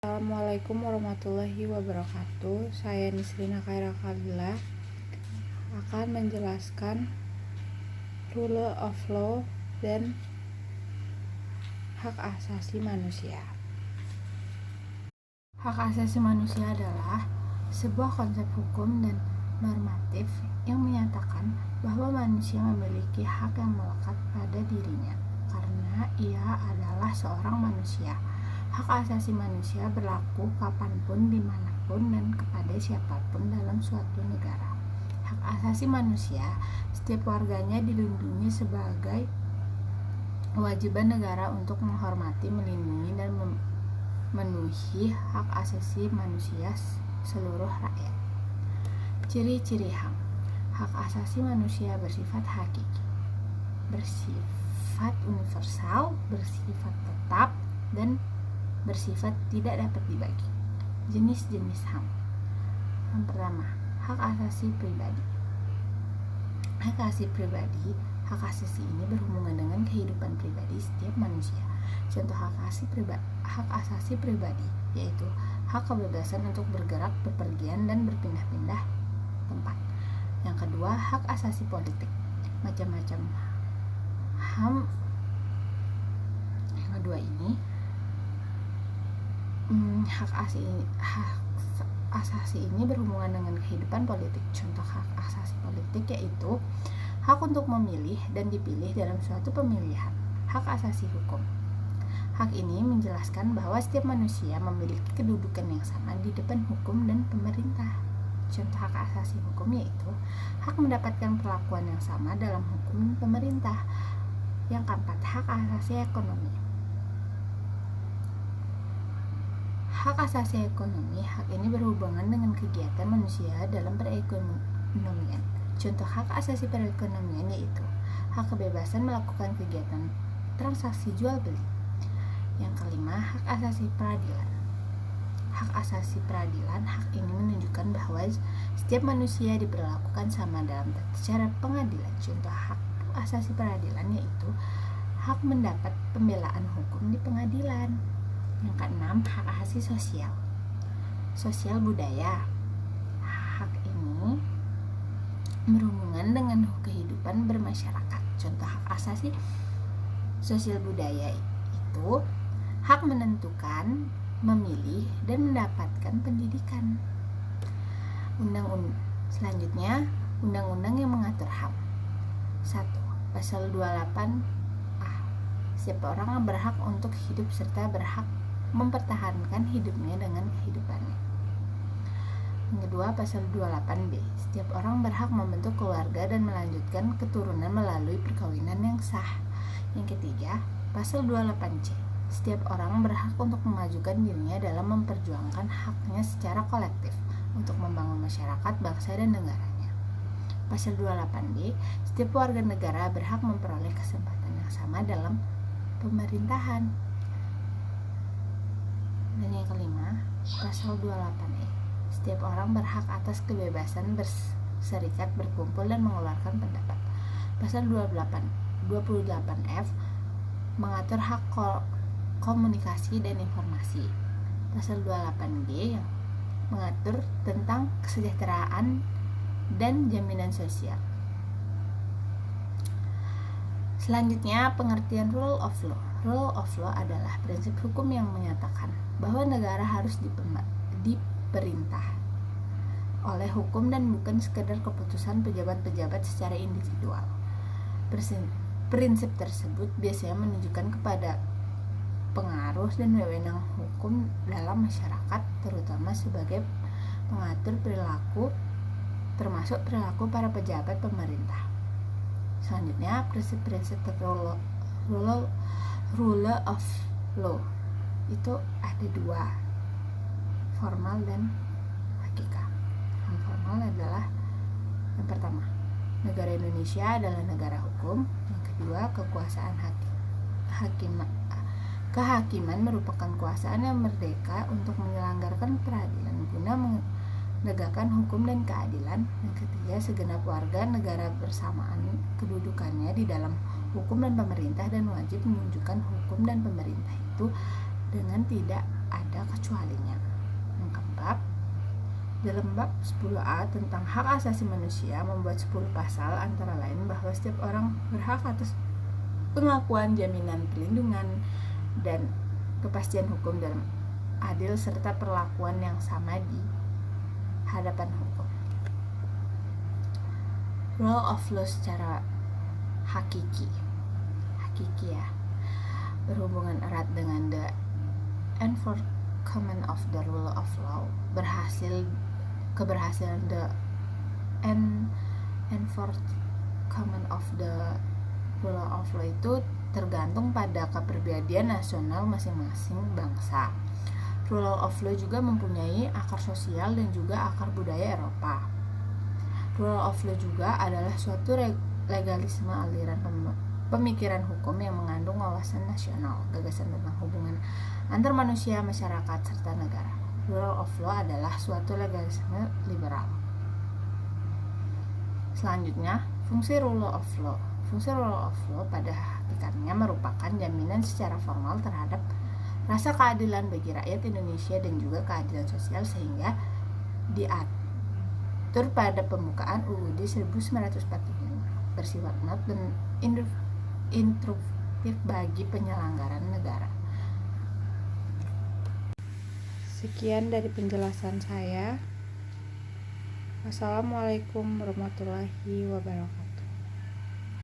Assalamualaikum warahmatullahi wabarakatuh. Saya Nisrina Khaira Kabila akan menjelaskan rule of law dan hak asasi manusia. Hak asasi manusia adalah sebuah konsep hukum dan normatif yang menyatakan bahwa manusia memiliki hak yang melekat pada dirinya karena ia adalah seorang manusia. Hak asasi manusia berlaku kapanpun, dimanapun, dan kepada siapapun dalam suatu negara. Hak asasi manusia, setiap warganya dilindungi sebagai kewajiban negara untuk menghormati, melindungi, dan memenuhi hak asasi manusia seluruh rakyat. Ciri-ciri HAM. Hak asasi manusia bersifat hakiki, bersifat universal, bersifat tetap, dan bersifat tidak dapat dibagi. Jenis-jenis HAM. Yang pertama, hak asasi pribadi. Hak asasi pribadi, hak asasi ini berhubungan dengan kehidupan pribadi setiap manusia. Contoh hak asasi pribadi yaitu hak kebebasan untuk bergerak, bepergian, dan berpindah-pindah tempat. Yang kedua, hak asasi politik. Macam-macam HAM yang kedua ini hak asasi ini berhubungan dengan kehidupan politik. Contoh hak asasi politik yaitu hak untuk memilih dan dipilih dalam suatu pemilihan. Hak asasi hukum. Hak ini menjelaskan bahwa setiap manusia memiliki kedudukan yang sama di depan hukum dan pemerintah. Contoh hak asasi hukum yaitu hak mendapatkan perlakuan yang sama dalam hukum dan pemerintah. Yang keempat, hak asasi ekonomi. Hak asasi ekonomi, hak ini berhubungan dengan kegiatan manusia dalam perekonomian. Contoh hak asasi perekonomian yaitu hak kebebasan melakukan kegiatan transaksi jual beli. Yang kelima, hak asasi peradilan. Hak asasi peradilan, hak ini menunjukkan bahwa setiap manusia diperlakukan sama dalam tata cara pengadilan. Contoh hak asasi peradilan yaitu hak mendapat pembelaan hukum di pengadilan. Yang keenam, hak asasi sosial budaya. Hak ini berhubungan dengan kehidupan bermasyarakat. Contoh hak asasi sosial budaya itu hak menentukan, memilih, dan mendapatkan pendidikan. Selanjutnya, undang-undang yang mengatur HAM. 1. Pasal 28A. Setiap orang berhak untuk hidup serta berhak mempertahankan hidupnya dengan kehidupannya. Yang kedua, pasal 28B. Setiap orang berhak membentuk keluarga dan melanjutkan keturunan melalui perkawinan yang sah. Yang ketiga, pasal 28C. Setiap orang berhak untuk memajukan dirinya dalam memperjuangkan haknya secara kolektif untuk membangun masyarakat, bangsa, dan negaranya. Pasal 28D. Setiap warga negara berhak memperoleh kesempatan yang sama dalam pemerintahan. Dan yang kelima, pasal 28E. Setiap orang berhak atas kebebasan berserikat, berkumpul, dan mengeluarkan pendapat. Pasal 28F mengatur hak komunikasi dan informasi. Pasal 28G yang mengatur tentang kesejahteraan dan jaminan sosial. Selanjutnya, pengertian rule of law. Rule of law adalah prinsip hukum yang menyatakan bahwa negara harus diperintah oleh hukum dan bukan sekedar keputusan pejabat-pejabat secara individual. Prinsip tersebut biasanya menunjukkan kepada pengaruh dan wewenang hukum dalam masyarakat, terutama sebagai pengatur perilaku, termasuk perilaku para pejabat pemerintah. Selanjutnya, prinsip-prinsip rule of law itu ada dua, formal dan hakika. Yang formal adalah yang pertama, negara Indonesia adalah negara hukum. Yang kedua, kehakiman merupakan kekuasaan yang merdeka untuk menyelenggarakan peradilan guna menegakkan hukum dan keadilan. Yang ketiga, segenap warga negara bersamaan kedudukannya di dalam hukum dan pemerintah dan wajib menunjukkan hukum dan pemerintah itu dengan tidak ada kecualinya. Mengapa? Dalam bab 10A tentang hak asasi manusia membuat 10 pasal, antara lain bahwa setiap orang berhak atas pengakuan, jaminan perlindungan, dan kepastian hukum dalam adil serta perlakuan yang sama di hadapan hukum. Rule of law secara hakiki ya, berhubungan erat dengan the enforcement of the rule of law. Keberhasilan the enforcement of the rule of law itu tergantung pada kepribadian nasional masing-masing bangsa. Rule of law juga mempunyai akar sosial dan juga akar budaya Eropa. Rule of law juga adalah suatu legalisme aliran pemikiran hukum yang mengandung wawasan nasional, gagasan tentang hubungan antar manusia, masyarakat, serta negara. Rule of law adalah suatu legalisme liberal. Selanjutnya, fungsi rule of law. Fungsi rule of law pada hakikatnya merupakan jaminan secara formal terhadap rasa keadilan bagi rakyat Indonesia dan juga keadilan sosial, sehingga diatur pada pembukaan UUD 1945, bersifat not dan instruktif bagi penyelenggaraan negara. Sekian dari penjelasan saya. Wassalamualaikum warahmatullahi wabarakatuh.